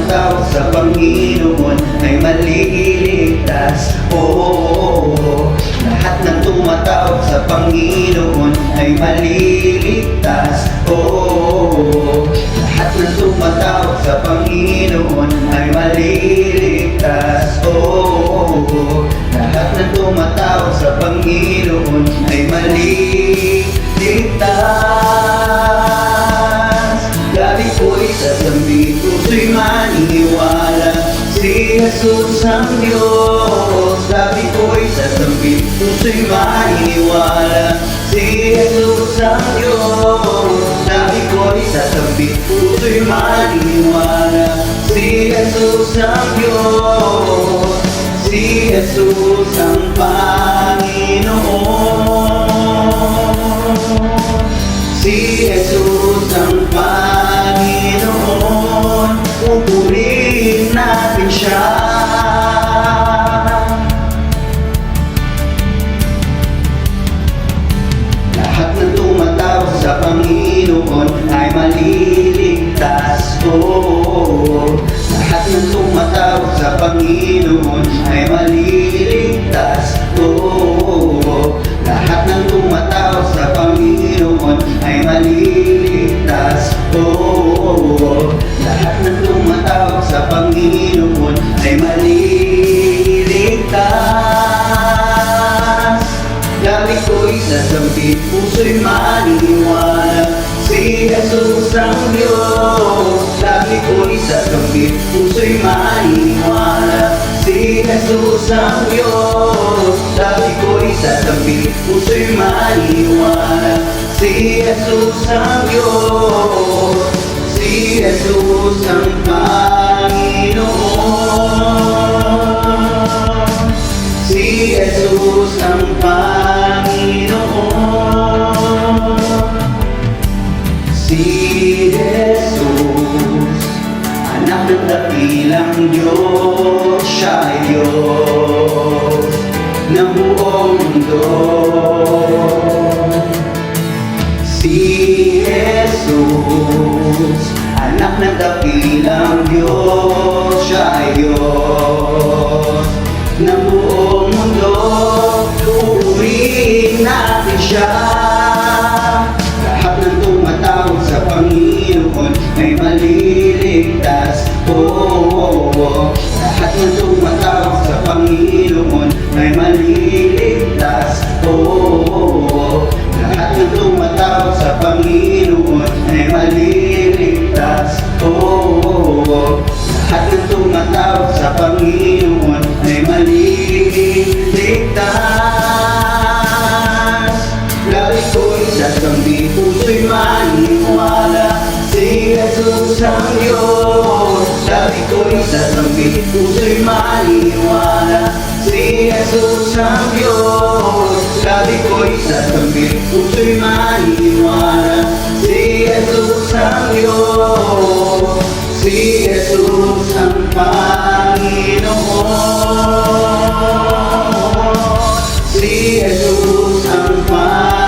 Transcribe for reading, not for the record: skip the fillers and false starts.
tumatawag sa Panginoon ay maliligtas. Lahat ng tumatawag sa Panginoon ay maliligtas. Lahat ng tumatawag sa Panginoon ay maliligtas. Lahat ng tumatawag sa Panginoon ay maliligtas. Gabi ko'y sasambi, puso'y maniniwala, si Jesus ang Diyos. Gabi ko'y sasambi, puso'y maniniwala, si Jesus ang Diyos. Gabi ko'y sasambi, puso'y maniniwala, si Jesus ang Diyos. Si Jesus ang Panginoon. Si Jesus ang Panginoon. Pupurihin natin siya. Lahat ng tumatawag sa Panginoon ay maliligtas. Lahat ng tumatawag sa Panginoon ay maliligtas. Lahat ng tumatawag sa Panginoon ay maliligtas. Lahat ng tumatawag sa Panginoon ay maliligtas. Gabi ko'y sasambi, puso'y maniniwala, si Jesus ang Diyos. Gabi ko'y sasambi, puso'y maniniwala, si Jesus ang Diyos. Gabi ko'y sasambi, puso'y maniniwala, si Jesus ang Diyos. Si Jesus ang Panginoon. Si Jesus ang Panginoon. Si Jesus, anak ng dakilang Diyos, siya ay Diyos ng buong mundo. Si Jesus, anak ng dakilang Diyos, siya ay Diyos ng buong mundo. Pupurihin natin siya. Lahat ng tumatawag sa Panginoon ay maliligtas. Lahat ng tumatawag sa Panginoon ay maliligtas. Lahat ng tumatawag sa Panginoon ay maliligtas. Lahat ng tumatawag sa Panginoon ay maliligtas. Gabi ko'y sasambi, puso'y maniniwala, si Jesus ang Diyos. Gabi ko'y sasambi, puso'y maniniwala, si Jesus ang Diyos. Gabi ko'y sasambi, puso'y maniniwala, si Jesus ang Diyos. Si Jesus ang Panginoon. Si Jesus ang Panginoon.